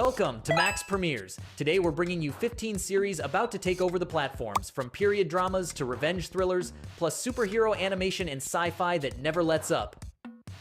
Welcome to Max Premieres. Today we're bringing you 15 series about to take over the platforms, from period dramas to revenge thrillers, plus superhero animation and sci-fi that never lets up.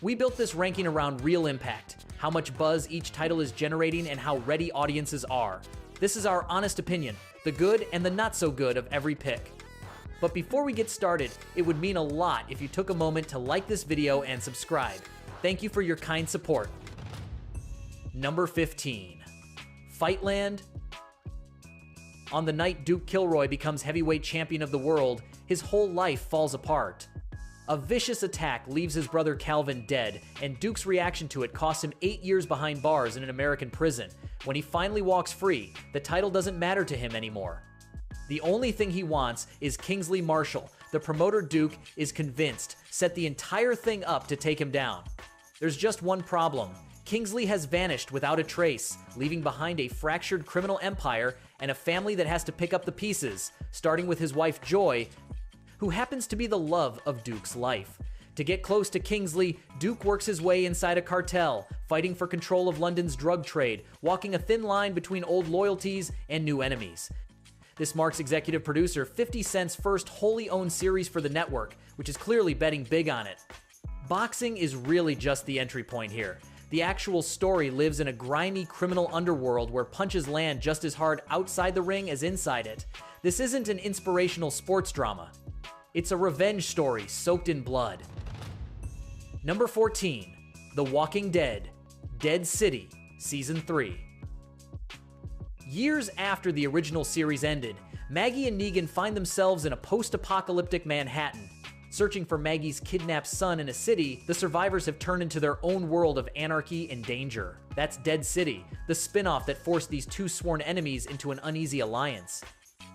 We built this ranking around real impact, how much buzz each title is generating, and how ready audiences are. This is our honest opinion, the good and the not so good of every pick. But before we get started, it would mean a lot if you took a moment to like this video and subscribe. Thank you for your kind support. Number 15. Fightland. On the night Duke Kilroy becomes heavyweight champion of the world, his whole life falls apart. A vicious attack leaves his brother Calvin dead, and Duke's reaction to it costs him 8 years behind bars in an American prison. When he finally walks free, the title doesn't matter to him anymore. The only thing he wants is Kingsley Marshall. The promoter Duke is convinced, set the entire thing up to take him down. There's just one problem. Kingsley has vanished without a trace, leaving behind a fractured criminal empire and a family that has to pick up the pieces, starting with his wife Joy, who happens to be the love of Duke's life. To get close to Kingsley, Duke works his way inside a cartel, fighting for control of London's drug trade, walking a thin line between old loyalties and new enemies. This marks executive producer 50 Cent's first wholly owned series for the network, which is clearly betting big on it. Boxing is really just the entry point here. The actual story lives in a grimy criminal underworld where punches land just as hard outside the ring as inside it. This isn't an inspirational sports drama. It's a revenge story soaked in blood. Number 14. The Walking Dead. Dead City, Season 3. Years after the original series ended, Maggie and Negan find themselves in a post-apocalyptic Manhattan. Searching for Maggie's kidnapped son in a city, the survivors have turned into their own world of anarchy and danger. That's Dead City, the spin-off that forced these two sworn enemies into an uneasy alliance.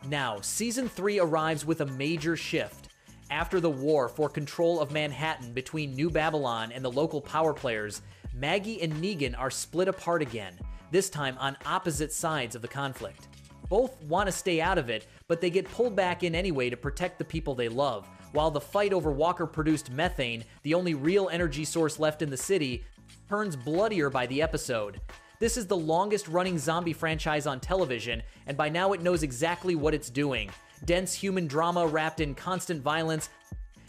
Now, Season 3 arrives with a major shift. After the war for control of Manhattan between New Babylon and the local power players, Maggie and Negan are split apart again, this time on opposite sides of the conflict. Both want to stay out of it, but they get pulled back in anyway to protect the people they love, while the fight over Walker-produced methane, the only real energy source left in the city, turns bloodier by the episode. This is the longest-running zombie franchise on television, and by now it knows exactly what it's doing. Dense human drama wrapped in constant violence.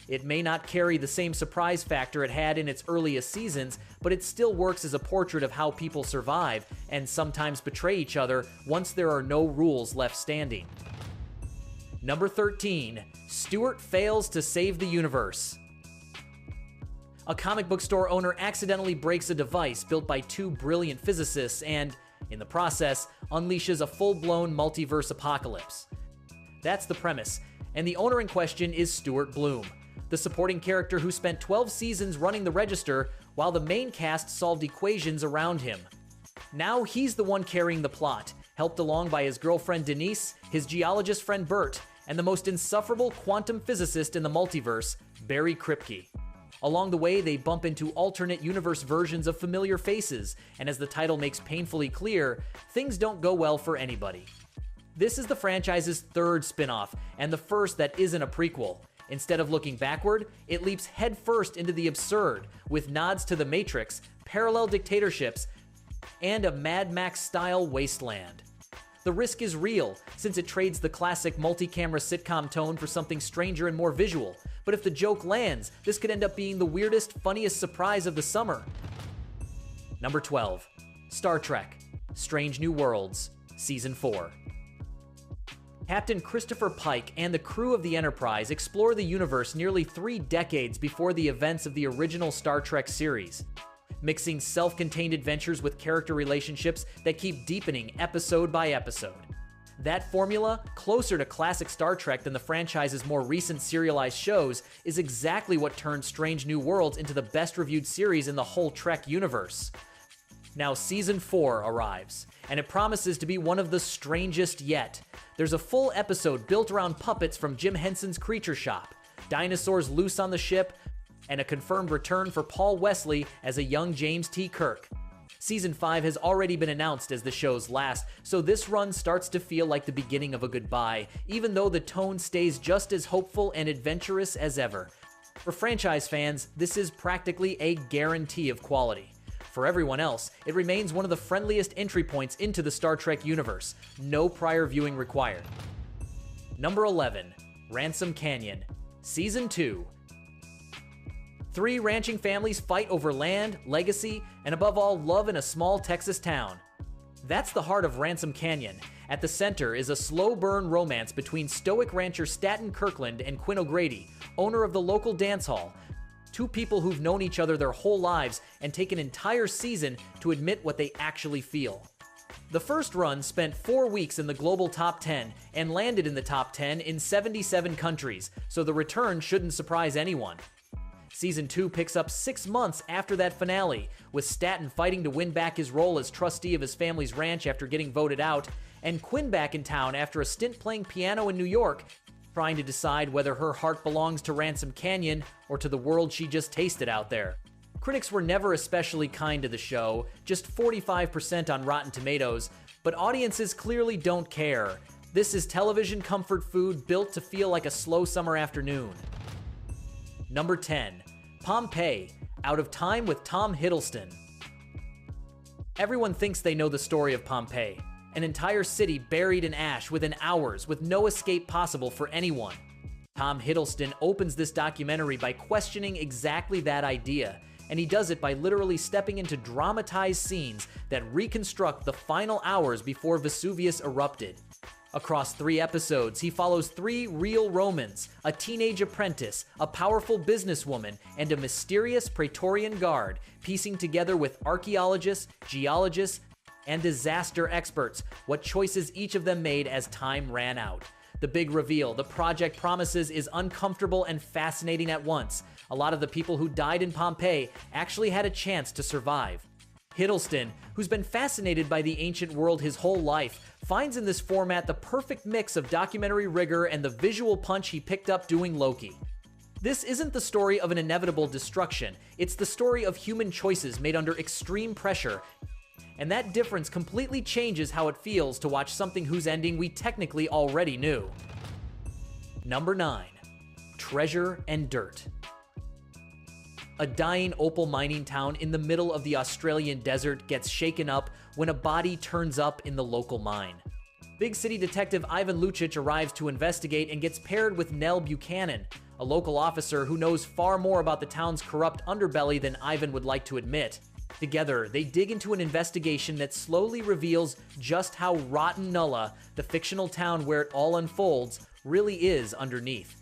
It may not carry the same surprise factor it had in its earliest seasons, but it still works as a portrait of how people survive, and sometimes betray each other once there are no rules left standing. Number 13. Stuart fails to save the universe. A comic book store owner accidentally breaks a device built by two brilliant physicists and, in the process, unleashes a full-blown multiverse apocalypse. That's the premise, and the owner in question is Stuart Bloom, the supporting character who spent 12 seasons running the register while the main cast solved equations around him. Now he's the one carrying the plot, helped along by his girlfriend Denise, his geologist friend Bert, and the most insufferable quantum physicist in the multiverse, Barry Kripke. Along the way, they bump into alternate universe versions of familiar faces, and as the title makes painfully clear, things don't go well for anybody. This is the franchise's third spin-off, and the first that isn't a prequel. Instead of looking backward, it leaps headfirst into the absurd, with nods to The Matrix, parallel dictatorships, and a Mad Max-style wasteland. The risk is real, since it trades the classic multi-camera sitcom tone for something stranger and more visual. But if the joke lands, this could end up being the weirdest, funniest surprise of the summer. Number 12. Star Trek. Strange New Worlds, Season 4. Captain Christopher Pike and the crew of the Enterprise explore the universe nearly 3 decades before the events of the original Star Trek series, mixing self-contained adventures with character relationships that keep deepening episode by episode. That formula, closer to classic Star Trek than the franchise's more recent serialized shows, is exactly what turned Strange New Worlds into the best-reviewed series in the whole Trek universe. Now Season 4 arrives, and it promises to be one of the strangest yet. There's a full episode built around puppets from Jim Henson's Creature Shop, dinosaurs loose on the ship, and a confirmed return for Paul Wesley as a young James T. Kirk. Season 5 has already been announced as the show's last, so this run starts to feel like the beginning of a goodbye, even though the tone stays just as hopeful and adventurous as ever. For franchise fans, this is practically a guarantee of quality. For everyone else, it remains one of the friendliest entry points into the Star Trek universe. No prior viewing required. Number 11. Ransom Canyon, Season 2. Three ranching families fight over land, legacy, and above all, love in a small Texas town. That's the heart of Ransom Canyon. At the center is a slow-burn romance between stoic rancher Stanton Kirkland and Quinn O'Grady, owner of the local dance hall. Two people who've known each other their whole lives and take an entire season to admit what they actually feel. The first run spent 4 weeks in the global top 10 and landed in the top 10 in 77 countries, so the return shouldn't surprise anyone. Season 2 picks up 6 months after that finale, with Stanton fighting to win back his role as trustee of his family's ranch after getting voted out, and Quinn back in town after a stint playing piano in New York, trying to decide whether her heart belongs to Ransom Canyon or to the world she just tasted out there. Critics were never especially kind to the show, just 45% on Rotten Tomatoes, but audiences clearly don't care. This is television comfort food built to feel like a slow summer afternoon. Number 10. POMPEI, Out of Time with Tom Hiddleston. Everyone thinks they know the story of Pompeii, an entire city buried in ash within hours with no escape possible for anyone. Tom Hiddleston opens this documentary by questioning exactly that idea, and he does it by literally stepping into dramatized scenes that reconstruct the final hours before Vesuvius erupted. Across 3 episodes, he follows 3 real Romans, a teenage apprentice, a powerful businesswoman, and a mysterious Praetorian guard, piecing together with archaeologists, geologists, and disaster experts what choices each of them made as time ran out. The big reveal the project promises is uncomfortable and fascinating at once. A lot of the people who died in Pompeii actually had a chance to survive. Hiddleston, who's been fascinated by the ancient world his whole life, finds in this format the perfect mix of documentary rigor and the visual punch he picked up doing Loki. This isn't the story of an inevitable destruction, it's the story of human choices made under extreme pressure, and that difference completely changes how it feels to watch something whose ending we technically already knew. Number 9. Treasure and Dirt. A dying opal mining town in the middle of the Australian desert gets shaken up when a body turns up in the local mine. Big city detective Ivan Lucic arrives to investigate and gets paired with Nell Buchanan, a local officer who knows far more about the town's corrupt underbelly than Ivan would like to admit. Together, they dig into an investigation that slowly reveals just how rotten Nulla, the fictional town where it all unfolds, really is underneath.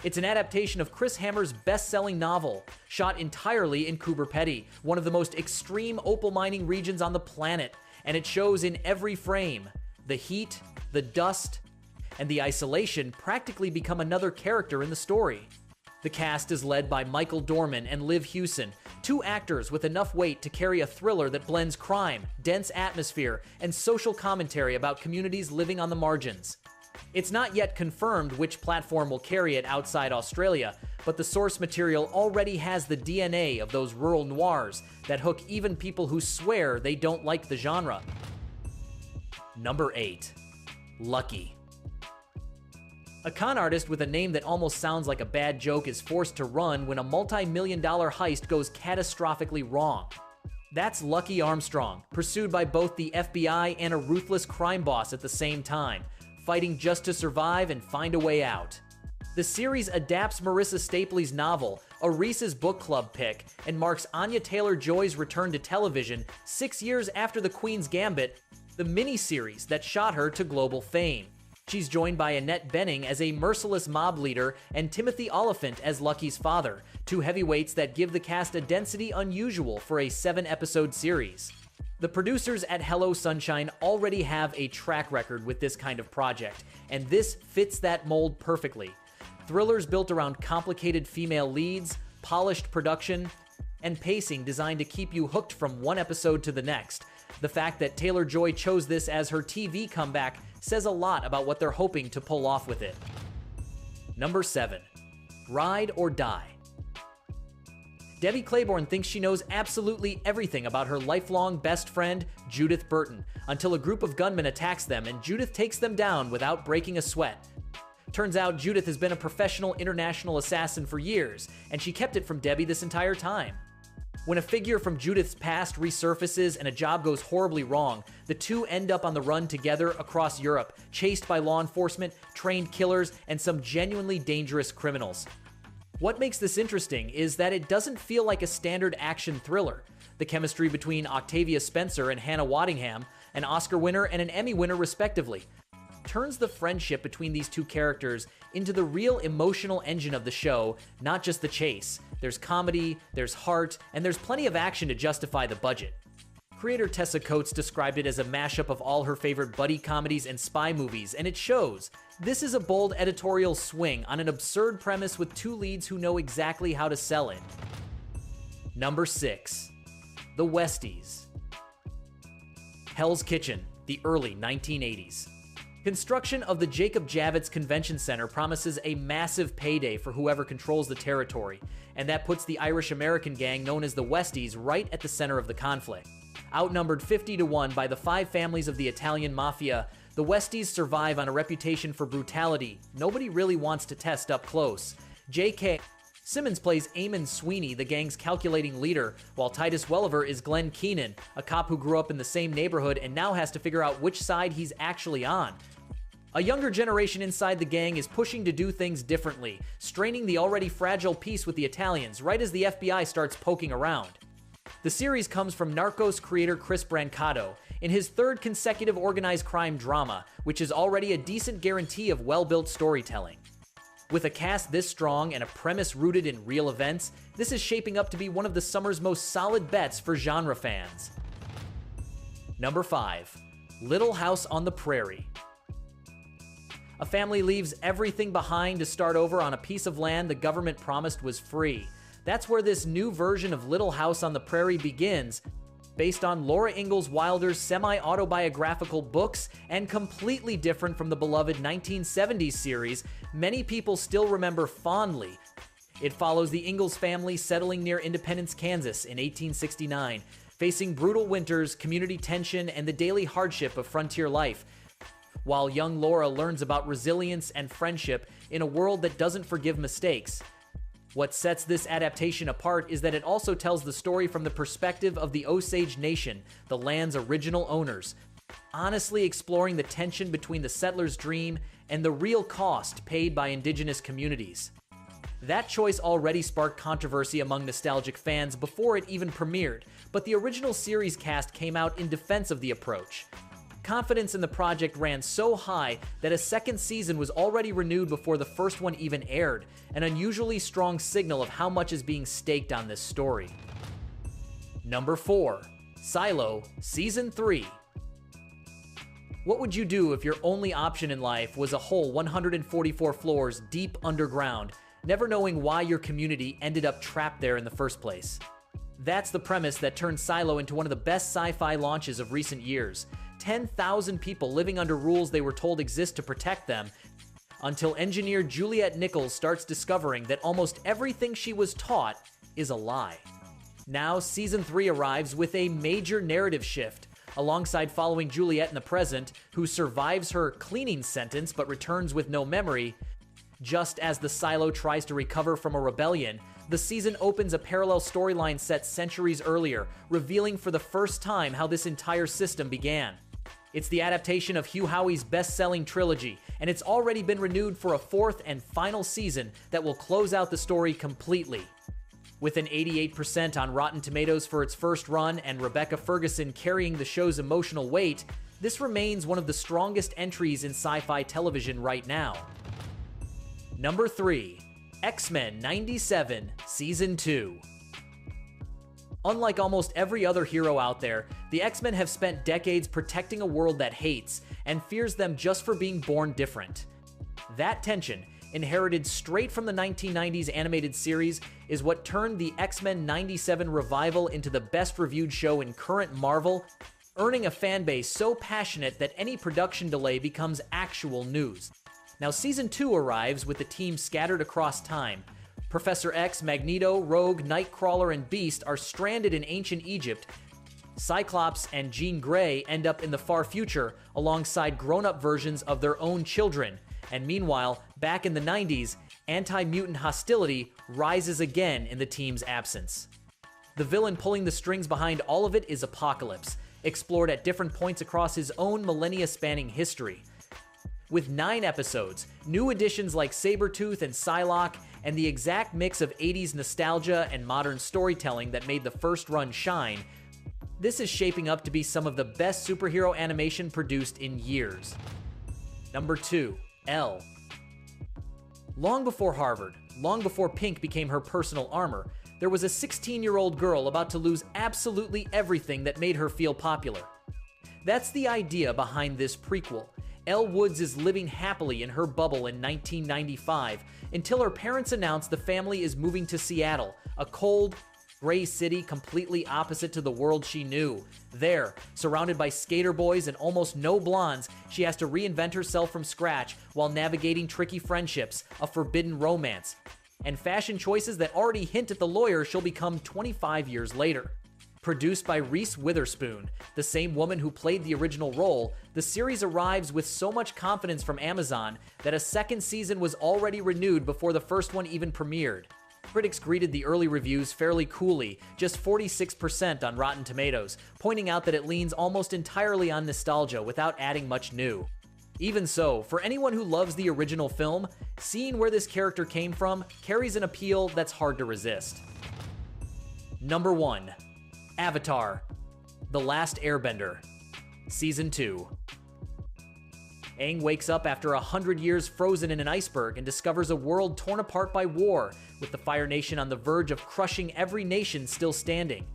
It's an adaptation of Chris Hammer's best-selling novel, shot entirely in Coober Pedy, one of the most extreme opal mining regions on the planet, and it shows in every frame. The heat, the dust, and the isolation practically become another character in the story. The cast is led by Michael Dorman and Liv Hewson, 2 actors with enough weight to carry a thriller that blends crime, dense atmosphere, and social commentary about communities living on the margins. It's not yet confirmed which platform will carry it outside Australia, but the source material already has the DNA of those rural noirs that hook even people who swear they don't like the genre. Number 8. Lucky. A con artist with a name that almost sounds like a bad joke is forced to run when a multi-million-dollar heist goes catastrophically wrong. That's Lucky Armstrong, pursued by both the FBI and a ruthless crime boss at the same time, fighting just to survive and find a way out. The series adapts Marissa Stapley's novel, a Reese's Book Club pick, and marks Anya Taylor-Joy's return to television 6 years after The Queen's Gambit, the miniseries that shot her to global fame. She's joined by Annette Bening as a merciless mob leader and Timothy Oliphant as Lucky's father, 2 heavyweights that give the cast a density unusual for a 7-episode series. The producers at Hello Sunshine already have a track record with this kind of project, and this fits that mold perfectly. Thrillers built around complicated female leads, polished production, and pacing designed to keep you hooked from one episode to the next. The fact that Taylor-Joy chose this as her TV comeback says a lot about what they're hoping to pull off with it. Number 7. Ride or Die. Debbie Claiborne thinks she knows absolutely everything about her lifelong best friend, Judith Burton, until a group of gunmen attacks them and Judith takes them down without breaking a sweat. Turns out Judith has been a professional international assassin for years, and she kept it from Debbie this entire time. When a figure from Judith's past resurfaces and a job goes horribly wrong, the two end up on the run together across Europe, chased by law enforcement, trained killers, and some genuinely dangerous criminals. What makes this interesting is that it doesn't feel like a standard action thriller. The chemistry between Octavia Spencer and Hannah Waddingham, an Oscar winner and an Emmy winner respectively, turns the friendship between these two characters into the real emotional engine of the show, not just the chase. There's comedy, there's heart, and there's plenty of action to justify the budget. Creator Tessa Coates described it as a mashup of all her favorite buddy comedies and spy movies, and it shows. This is a bold editorial swing on an absurd premise with two leads who know exactly how to sell it. Number 6. The Westies. Hell's Kitchen, the early 1980s. Construction of the Jacob Javits Convention Center promises a massive payday for whoever controls the territory, and that puts the Irish-American gang known as the Westies right at the center of the conflict. Outnumbered 50-1 by the 5 families of the Italian mafia, the Westies survive on a reputation for brutality nobody really wants to test up close. J.K. Simmons plays Eamon Sweeney, the gang's calculating leader, while Titus Welliver is Glenn Keenan, a cop who grew up in the same neighborhood and now has to figure out which side he's actually on. A younger generation inside the gang is pushing to do things differently, straining the already fragile peace with the Italians right as the FBI starts poking around. The series comes from Narcos creator Chris Brancato in his 3rd consecutive organized crime drama, which is already a decent guarantee of well-built storytelling. With a cast this strong and a premise rooted in real events, this is shaping up to be one of the summer's most solid bets for genre fans. Number 5. Little House on the Prairie. A family leaves everything behind to start over on a piece of land the government promised was free. That's where this new version of Little House on the Prairie begins, based on Laura Ingalls Wilder's semi-autobiographical books and completely different from the beloved 1970s series many people still remember fondly. It follows the Ingalls family settling near Independence, Kansas in 1869, facing brutal winters, community tension, and the daily hardship of frontier life, while young Laura learns about resilience and friendship in a world that doesn't forgive mistakes. What sets this adaptation apart is that it also tells the story from the perspective of the Osage Nation, the land's original owners, honestly exploring the tension between the settler's dream and the real cost paid by indigenous communities. That choice already sparked controversy among nostalgic fans before it even premiered, but the original series cast came out in defense of the approach. Confidence in the project ran so high that a 2nd season was already renewed before the first one even aired, an unusually strong signal of how much is being staked on this story. Number 4. Silo, Season 3. What would you do if your only option in life was a hole 144 floors deep underground, never knowing why your community ended up trapped there in the first place? That's the premise that turned Silo into one of the best sci-fi launches of recent years. 10,000 people living under rules they were told exist to protect them, until engineer Juliet Nichols starts discovering that almost everything she was taught is a lie. Now, Season 3 arrives with a major narrative shift, alongside following Juliet in the present, who survives her cleaning sentence but returns with no memory. Just as the Silo tries to recover from a rebellion, the season opens a parallel storyline set centuries earlier, revealing for the first time how this entire system began. It's the adaptation of Hugh Howey's best-selling trilogy, and it's already been renewed for a 4th and final season that will close out the story completely. With an 88% on Rotten Tomatoes for its first run and Rebecca Ferguson carrying the show's emotional weight, this remains one of the strongest entries in sci-fi television right now. Number 3. X-Men 97 Season 2. Unlike almost every other hero out there, the X-Men have spent decades protecting a world that hates and fears them just for being born different. That tension, inherited straight from the 1990s animated series, is what turned the X-Men 97 revival into the best-reviewed show in current Marvel, earning a fanbase so passionate that any production delay becomes actual news. Now, Season 2 arrives with the team scattered across time. Professor X, Magneto, Rogue, Nightcrawler, and Beast are stranded in ancient Egypt. Cyclops and Jean Grey end up in the far future alongside grown-up versions of their own children. And meanwhile, back in the 90s, anti-mutant hostility rises again in the team's absence. The villain pulling the strings behind all of it is Apocalypse, explored at different points across his own millennia-spanning history. With 9 episodes, new additions like Sabretooth and Psylocke, and the exact mix of 80s nostalgia and modern storytelling that made the first run shine, this is shaping up to be some of the best superhero animation produced in years. Number 2. ELLE. Long before Harvard, long before pink became her personal armor, there was a 16-year-old girl about to lose absolutely everything that made her feel popular. That's the idea behind this prequel. Elle Woods is living happily in her bubble in 1995 until her parents announce the family is moving to Seattle, a cold, gray city completely opposite to the world she knew. There, surrounded by skater boys and almost no blondes, she has to reinvent herself from scratch while navigating tricky friendships, a forbidden romance, and fashion choices that already hint at the lawyer she'll become 25 years later. Produced by Reese Witherspoon, the same woman who played the original role, the series arrives with so much confidence from Amazon that a second season was already renewed before the first one even premiered. Critics greeted the early reviews fairly coolly, just 46% on Rotten Tomatoes, pointing out that it leans almost entirely on nostalgia without adding much new. Even so, for anyone who loves the original film, seeing where this character came from carries an appeal that's hard to resist. Number 1. Avatar: The Last Airbender, Season 2. Aang wakes up after 100 years frozen in an iceberg and discovers a world torn apart by war, with the Fire Nation on the verge of crushing every nation still standing.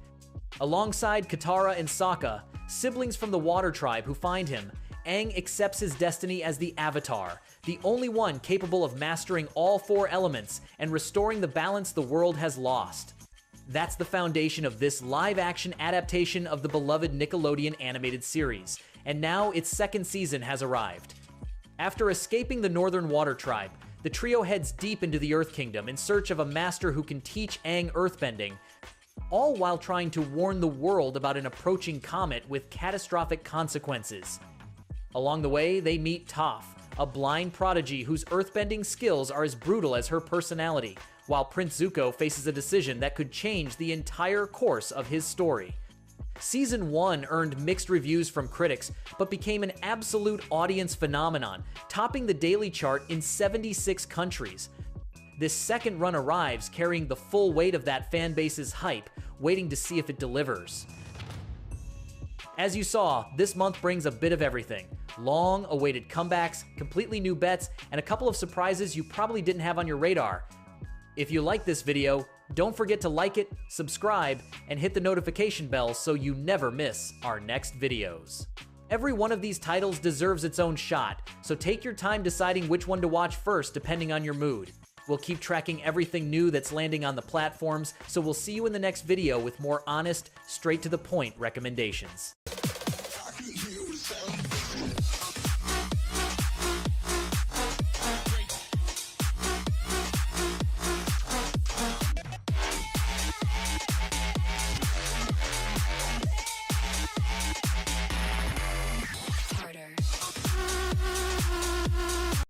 Alongside Katara and Sokka, siblings from the Water Tribe who find him, Aang accepts his destiny as the Avatar, the only one capable of mastering all 4 elements and restoring the balance the world has lost. That's the foundation of this live-action adaptation of the beloved Nickelodeon animated series, and now its second season has arrived. After escaping the Northern Water Tribe, the trio heads deep into the Earth Kingdom in search of a master who can teach Aang earthbending, all while trying to warn the world about an approaching comet with catastrophic consequences. Along the way, they meet Toph, a blind prodigy whose earthbending skills are as brutal as her personality, while Prince Zuko faces a decision that could change the entire course of his story. Season 1 earned mixed reviews from critics, but became an absolute audience phenomenon, topping the daily chart in 76 countries. This second run arrives carrying the full weight of that fanbase's hype, waiting to see if it delivers. As you saw, this month brings a bit of everything. Long-awaited comebacks, completely new bets, and a couple of surprises you probably didn't have on your radar. If you like this video, don't forget to like it, subscribe, and hit the notification bell so you never miss our next videos. Every one of these titles deserves its own shot, so take your time deciding which one to watch first depending on your mood. We'll keep tracking everything new that's landing on the platforms, so we'll see you in the next video with more honest, straight-to-the-point recommendations.